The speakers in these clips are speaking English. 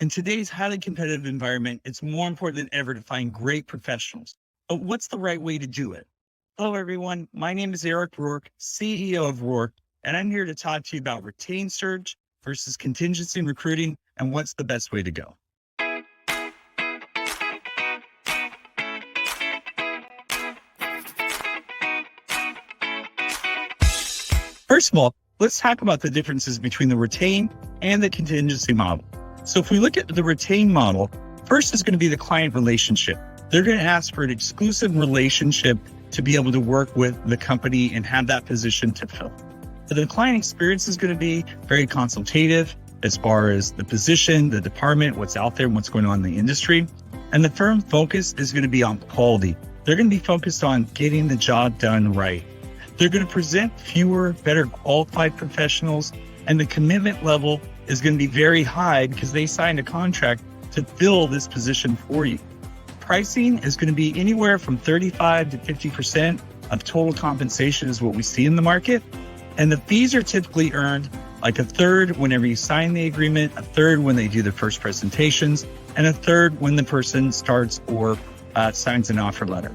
In today's highly competitive environment, it's more important than ever to find great professionals. But what's the right way to do it? Hello, everyone. My name is Eric Rourke, CEO of ROARK, and I'm here to talk to you about retained search versus contingency recruiting and what's the best way to go. First of all, let's talk about the differences between the retained and the contingency model. So if we look at the retained model, first is going to be the client relationship. They're going to ask for an exclusive relationship to be able to work with the company and have that position to fill. The client experience is going to be very consultative as far as the position, the department, what's out there, what's going on in the industry. And the firm focus is going to be on quality. They're going to be focused on getting the job done right. They're going to present fewer, better qualified professionals, and the commitment level is going to be very high because they signed a contract to fill this position for you. Pricing is going to be anywhere from 35 to 50% of total compensation is what we see in the market. And the fees are typically earned like a third whenever you sign the agreement, a third when they do the first presentations, and a third when the person starts or signs an offer letter.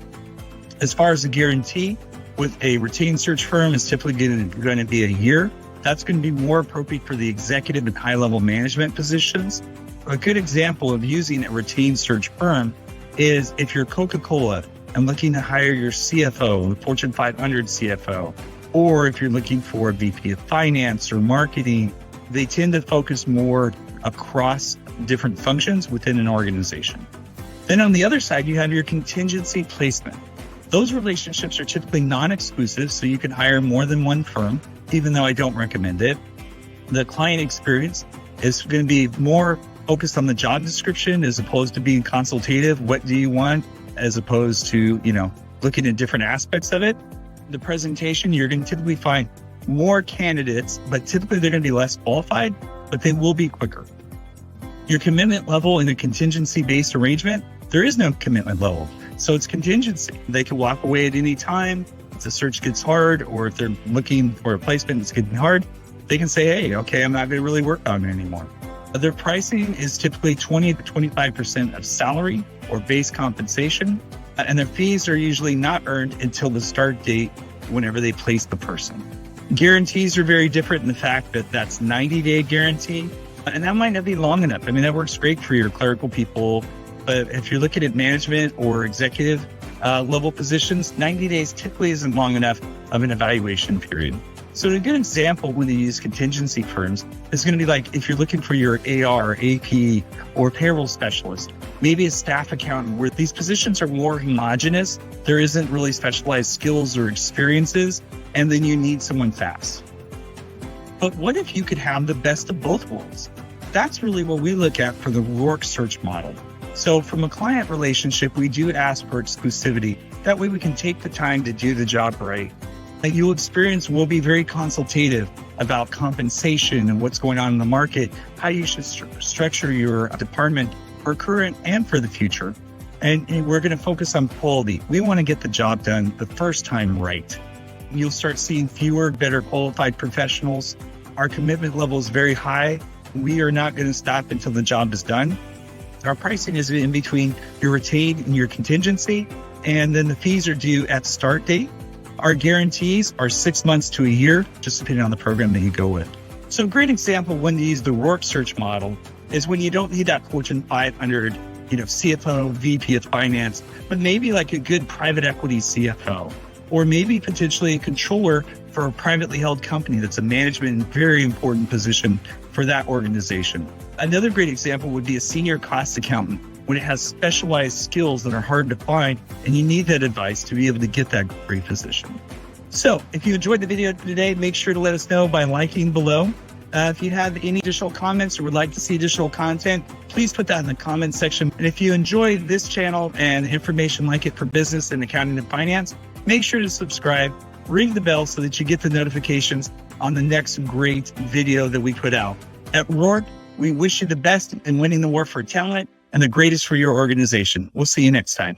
As far as the guarantee, with a retained search firm, is typically going to be a year. That's going to be more appropriate for the executive and high-level management positions. A good example of using a retained search firm is if you're Coca-Cola and looking to hire your CFO, the Fortune 500 CFO, or if you're looking for a VP of finance or marketing, they tend to focus more across different functions within an organization. Then on the other side, you have your contingency placement. Those relationships are typically non-exclusive, so you can hire more than one firm, even though I don't recommend it. The client experience is going to be more focused on the job description as opposed to being consultative. What do you want? As opposed to, looking at different aspects of it. The presentation, you're going to typically find more candidates, but typically they're going to be less qualified, but they will be quicker. Your commitment level in a contingency-based arrangement, there is no commitment level. So it's contingency. They can walk away at any time. If the search gets hard, or if they're looking for a placement that's getting hard, they can say, hey, okay, I'm not going to really work on it anymore. Their pricing is typically 20 to 25% of salary or base compensation. And their fees are usually not earned until the start date whenever they place the person. Guarantees are very different in the fact that that's 90-day guarantee. And that might not be long enough. I mean, that works great for your clerical people. But if you're looking at management or executive level positions, 90 days typically isn't long enough of an evaluation period. So a good example when they use contingency firms is going to be like if you're looking for your AR, AP, or payroll specialist, maybe a staff accountant, where these positions are more homogenous. There isn't really specialized skills or experiences, and then you need someone fast. But what if you could have the best of both worlds? That's really what we look at for the ROARK search model. So from a client relationship, we do ask for exclusivity. That way we can take the time to do the job right. That you'll experience will be very consultative about compensation and what's going on in the market, how you should structure your department for current and for the future. And we're going to focus on quality. We want to get the job done the first time right. You'll start seeing fewer, better qualified professionals. Our commitment level is very high. We are not going to stop until the job is done. Our pricing is in between your retained and your contingency, and then the fees are due at start date. Our guarantees are 6 months to a year, just depending on the program that you go with. So a great example when you use the ROARK search model is when you don't need that Fortune 500, CFO, VP of finance, but maybe like a good private equity CFO, or maybe potentially a controller for a privately held company that's a management and very important position for that organization. Another great example would be a senior cost accountant when it has specialized skills that are hard to find, and you need that advice to be able to get that great position. So if you enjoyed the video today, make sure to let us know by liking below. If you have any additional comments or would like to see additional content, please put that in the comments section. And if you enjoyed this channel and information like it for business and accounting and finance, make sure to subscribe, ring the bell so that you get the notifications on the next great video that we put out. At ROARK, we wish you the best in winning the war for talent and the greatest for your organization. We'll see you next time.